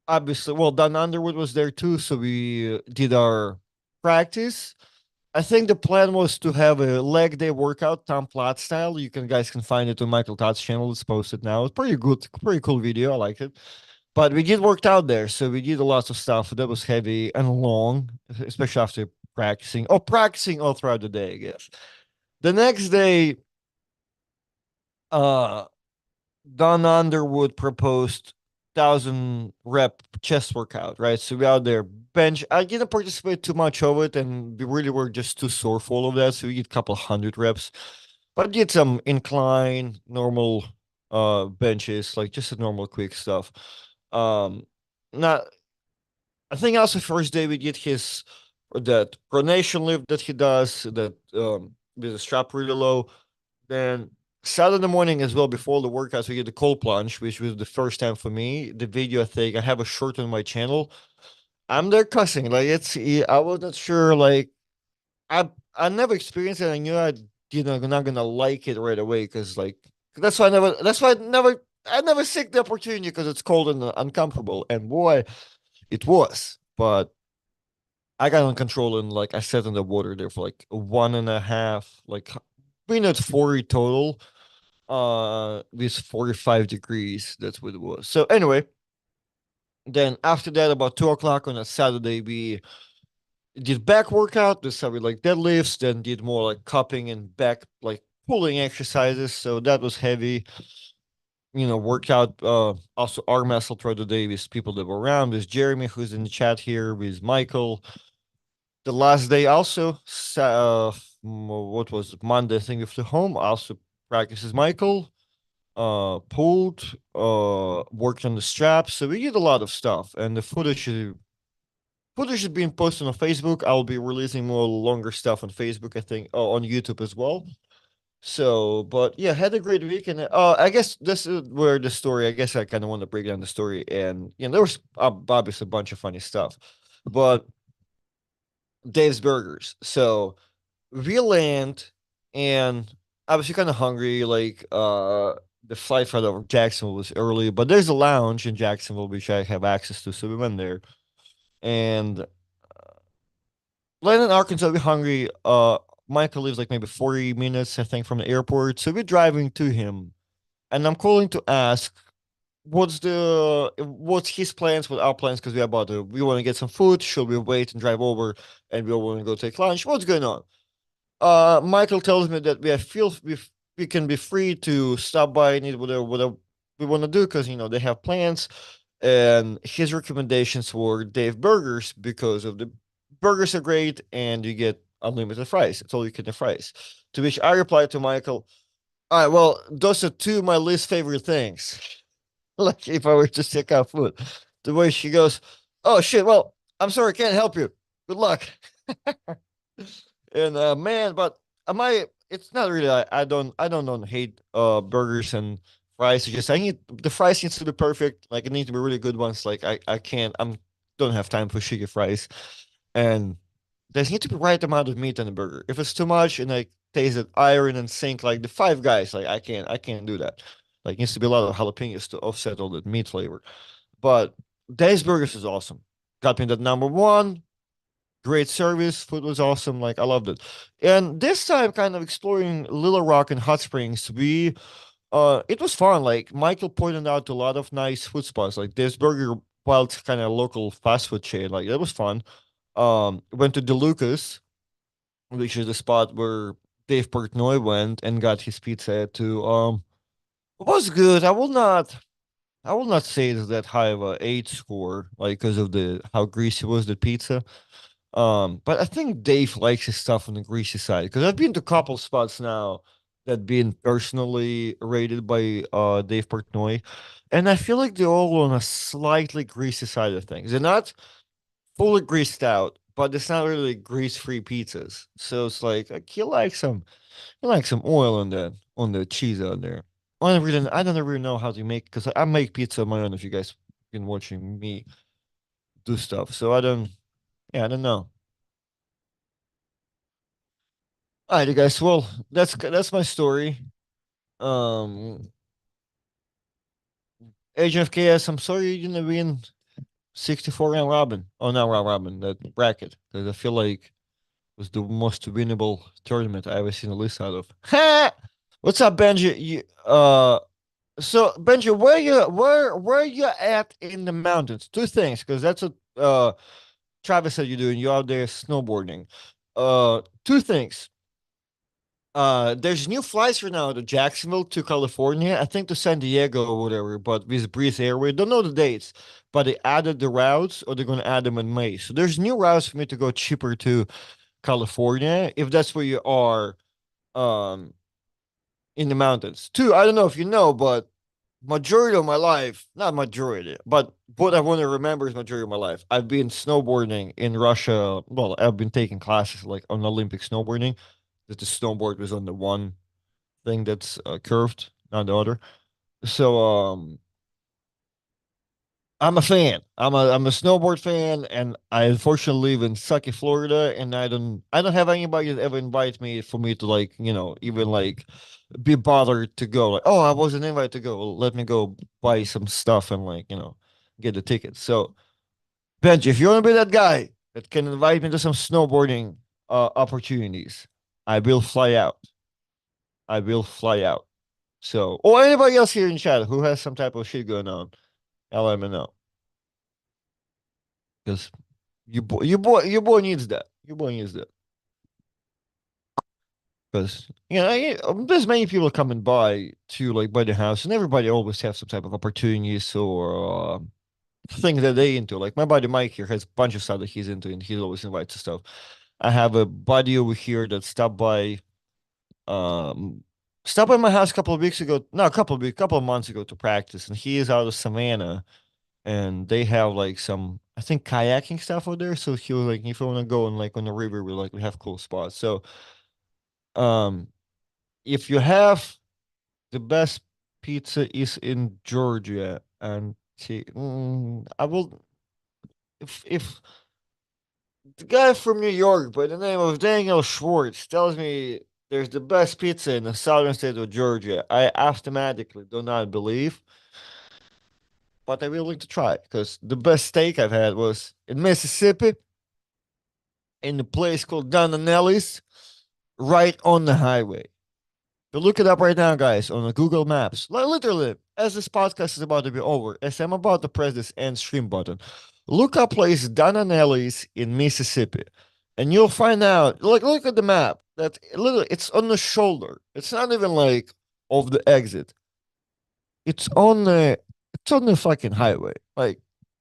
S1: obviously, well, Don Underwood was there too, so we did our practice. I think the plan was to have a leg day workout, Tom Platt style. Guys can find it on Michael Todd's channel. It's posted now. It's pretty good, pretty cool video. I like it. But we did work out there, so we did a lot of stuff that was heavy and long, especially after practicing all throughout the day, I guess. The next day, uh, Don Underwood proposed 1,000 rep chest workout, right? So we out there bench. I didn't participate too much of it, and we really were just too sore for all of that. So we did a couple hundred reps, but I did some incline, normal, benches, like just a normal quick stuff. Um, not I think also first day we did his that pronation lift that he does that with the strap really low. Then Saturday morning as well before the workouts we did the cold plunge, which was the first time for me. The video I think I have a short on my channel. I'm there cussing like I was not sure like I never experienced it. I knew not gonna like it right away because like that's why I never seek the opportunity because it's cold and uncomfortable. And boy, it was. But I got on control and like I sat in the water there for like 1.5, like minute 40 total. With 45 degrees. That's what it was. So anyway, then after that, about 2 o'clock on a Saturday, we did back workout. This started with like deadlifts, then did more like cupping and back like pulling exercises. So that was heavy. Workout also arm muscle throughout the day with people that were around. With Jeremy, who's in the chat here, with Michael. The last day also, what was it, Monday? I think we flew home. Also practices Michael, pulled, worked on the straps. So we did a lot of stuff, and the footage is being posted on Facebook. I'll be releasing more longer stuff on Facebook. I think on YouTube as well. So, but yeah, had a great week, and I guess this is where the story. I guess I kind of want to break down the story, and there was obviously a bunch of funny stuff, but Dave's Burgers. So we land and I was kind of hungry. Like the flight out of Jacksonville was early, but there's a lounge in Jacksonville which I have access to, so we went there. And landed in Arkansas, we hungry. Michael lives like maybe 40 minutes, I think, from the airport. So we're driving to him. And I'm calling to ask what's his plans, what our plans, because we want to get some food. Should we wait and drive over and we all want to go take lunch? What's going on? Michael tells me that we can be free to stop by and eat whatever we want to do because they have plans, and his recommendations were Dave Burgers because of the burgers are great and you get unlimited fries. It's all you can eat fries. To which I replied to Michael, "All right, well, those are two of my least favorite things. Like if I were to check out food." The way she goes, "Oh shit, well, I'm sorry, I can't help you. Good luck." And man, but am I? It's not really. I don't hate burgers and fries. It's just I need the fries needs to be perfect. Like it needs to be really good ones. Like I can't. Don't have time for shitty fries, and there needs to be right amount of meat in a burger. If it's too much and like tastes of iron and sink like the Five Guys, like I can't do that. Like it needs to be a lot of jalapenos to offset all that meat flavor. But Dave's Burgers is awesome. Got me that number one. Great service, food was awesome. Like I loved it. And this time, kind of exploring Little Rock and Hot Springs, we It was fun. Like Michael pointed out a lot of nice food spots. Like this Burger Wild kind of local fast food chain. Like it was fun. Went to DeLucas, which is the spot where Dave Portnoy went and got his pizza to. It was good. I will not say it's that high of a 8 score, like because of the how greasy was the pizza. But I think Dave likes his stuff on the greasy side because I've been to a couple spots now that been personally rated by Dave Portnoy, and I feel like they're all on a slightly greasy side of things. They're not fully greased out, but it's not really grease-free pizzas. So it's like you like some oil on the cheese on there. I don't really know how to make because I make pizza on my own. If you guys been watching me do stuff, so I don't. Yeah, I don't know. All right, you guys. Well, that's my story. Um, Agent of Chaos. I'm sorry you didn't win 64 round robin. Oh, not round robin. That bracket because I feel like it was the most winnable tournament I ever seen a list out of. Ha! What's up, Benji? So Benji, where you at in the mountains? Two things, because that's what Travis said you're doing. You're out there snowboarding. Two things. There's new flights right now to Jacksonville to California. I think to San Diego or whatever, but with Breeze Airway. Don't know the dates, but they added the routes or they're gonna add them in May. So there's new routes for me to go cheaper to California if that's where you are um in the mountains. Two, I don't know if you know, but majority of my life, not majority, but what I want to remember is majority of my life. I've been snowboarding in Russia. Well, I've been taking classes like on Olympic snowboarding. That the snowboard was on the one thing that's curved, not the other. So I'm a fan. I'm a snowboard fan, and I unfortunately live in sucky Florida, and I don't have anybody that ever invite me for me to like even like be bothered to go. Like, oh, I wasn't invited to go. Well, let me go buy some stuff and like get the tickets. So Benji, if you want to be that guy that can invite me to some snowboarding opportunities, I will fly out. I will fly out. So, or anybody else here in chat who has some type of shit going on, I'll let me know because your boy needs that. Your boy needs that because there's many people coming by to like buy the house, and everybody always have some type of opportunities or things that they into. Like my buddy Mike here has a bunch of stuff that he's into, and he always invites to stuff. I have a buddy over here that um stopped by my house a couple of weeks ago. No, couple of months ago to practice, and he is out of Savannah and they have like some I think kayaking stuff out there. So he was like, if you want to go and like on the river, we have cool spots. So um, if you have the best pizza is in Georgia, and I will if the guy from New York by the name of Daniel Schwartz tells me there's the best pizza in the southern state of Georgia, I automatically do not believe. But I'm willing to try because the best steak I've had was in Mississippi in a place called Don Anelli's, right on the highway. So look it up right now, guys, on the Google Maps. Literally, as this podcast is about to be over, as I'm about to press this end stream button, look up place Don Anelli's in Mississippi, and you'll find out. Like, look at the map. That literally, it's on the shoulder. It's not even like of the exit. It's on the fucking highway. Like,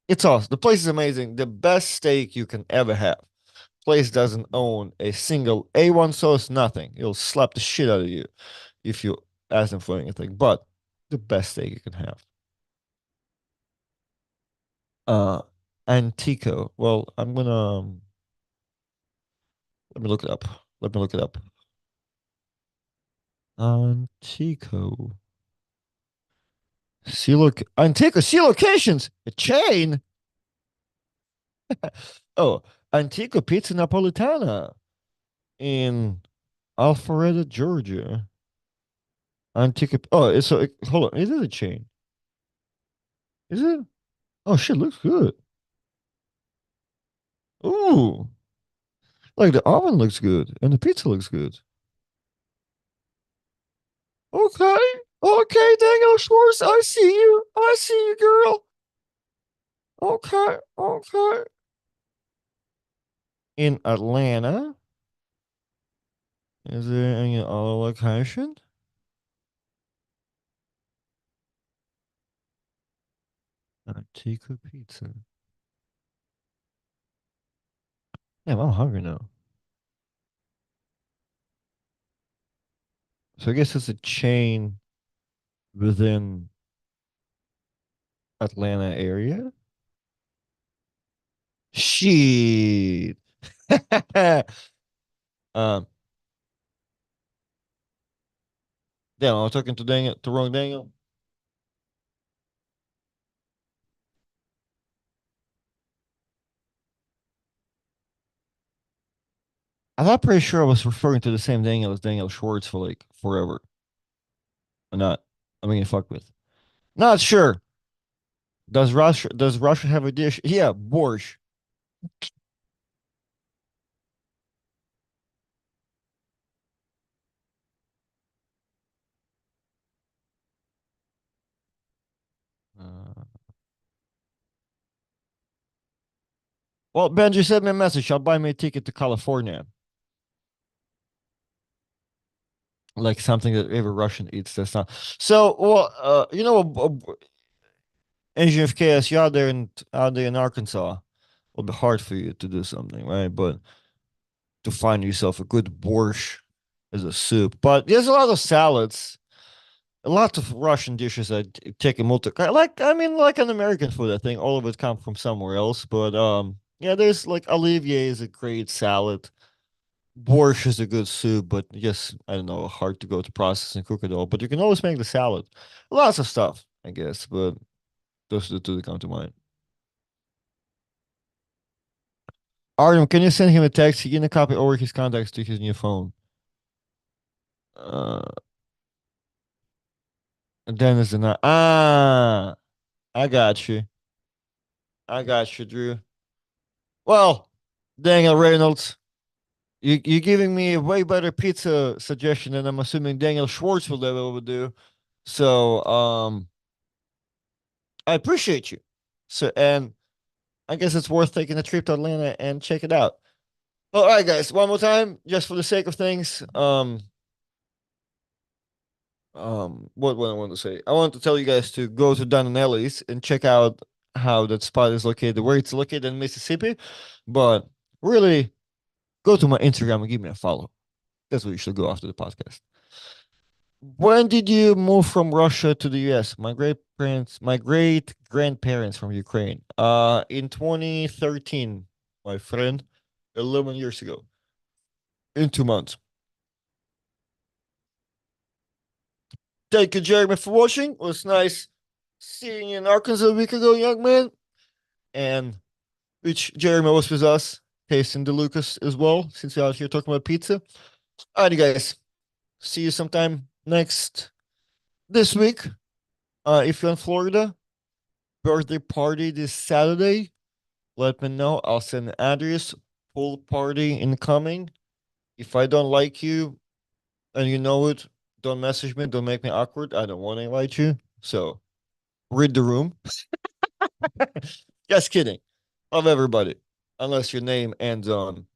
S1: it's awesome. The place is amazing. The best steak you can ever have. Place doesn't own a single A1 sauce, nothing. It'll slap the shit out of you if you ask them for anything. But the best steak you can have. Uh Antico. Well, I'm gonna let me look it up. Let me look it up. Antico. Antico see locations. A chain. Oh, Antico Pizza Napolitana in Alpharetta, Georgia. Antico. Oh, hold on. Is it a chain? Is it? Oh shit, looks good. Ooh, like the oven looks good and the pizza looks good. Okay, Okay, Daniel Schwartz, I see you. I see you, girl. Okay, okay. In Atlanta, is there any other location? Antica Pizza. Damn, I'm hungry now. So I guess it's a chain within Atlanta area. Shit. um, damn, I'm talking to Daniel, to wrong Daniel. I'm not pretty sure I was referring to the same Daniel as Daniel Schwartz for like forever. Or not. I mean, fuck with. Not sure. Does Russia have a dish? Yeah, borscht. Uh, well, Benji sent me a message. I'll buy me a ticket to California. Like something that every Russian eats. That's not. So, well, Engine of Chaos, you're out there in Arkansas. It'll be hard for you to do something, right? But to find yourself a good borscht as a soup. But there's a lot of salads, a lot of Russian dishes that take a multi like I mean like an American food. I think all of it come from somewhere else. But yeah, there's like Olivier is a great salad. Borscht is a good soup, but yes, I don't know, hard to go to process and cook it all. But you can always make the salad. Lots of stuff, I guess. But those are the two that come to mind. Artem, can you send him a text? He can copy over his contacts to his new phone. Uh, Dennis and I got you. I got you, Drew. Well, Daniel Reynolds, you're giving me a way better pizza suggestion than I'm assuming Daniel Schwartz will ever do. So, I appreciate you. So, and I guess it's worth taking a trip to Atlanta and check it out. All right, guys, one more time, just for the sake of things. What I want to say? I want to tell you guys to go to Don and Ellie's and check out how that spot is located, where it's located in Mississippi. But really, go to my Instagram and give me a follow. That's where you should go after the podcast. When did you move from Russia to the US? My great grandparents from Ukraine. In 2013, my friend, 11 years ago, in 2 months. Thank you, Jeremy, for watching. It was nice seeing you in Arkansas a week ago, young man. And which Jeremy was with us, tasting the Lucas as well, since we're out here talking about pizza. All right, guys. See you sometime this week. If you're in Florida, birthday party this Saturday. Let me know. I'll send an address. Pool party incoming. If I don't like you and you know it, don't message me. Don't make me awkward. I don't want to invite you. So read the room. Just kidding. Love everybody. Unless your name ends on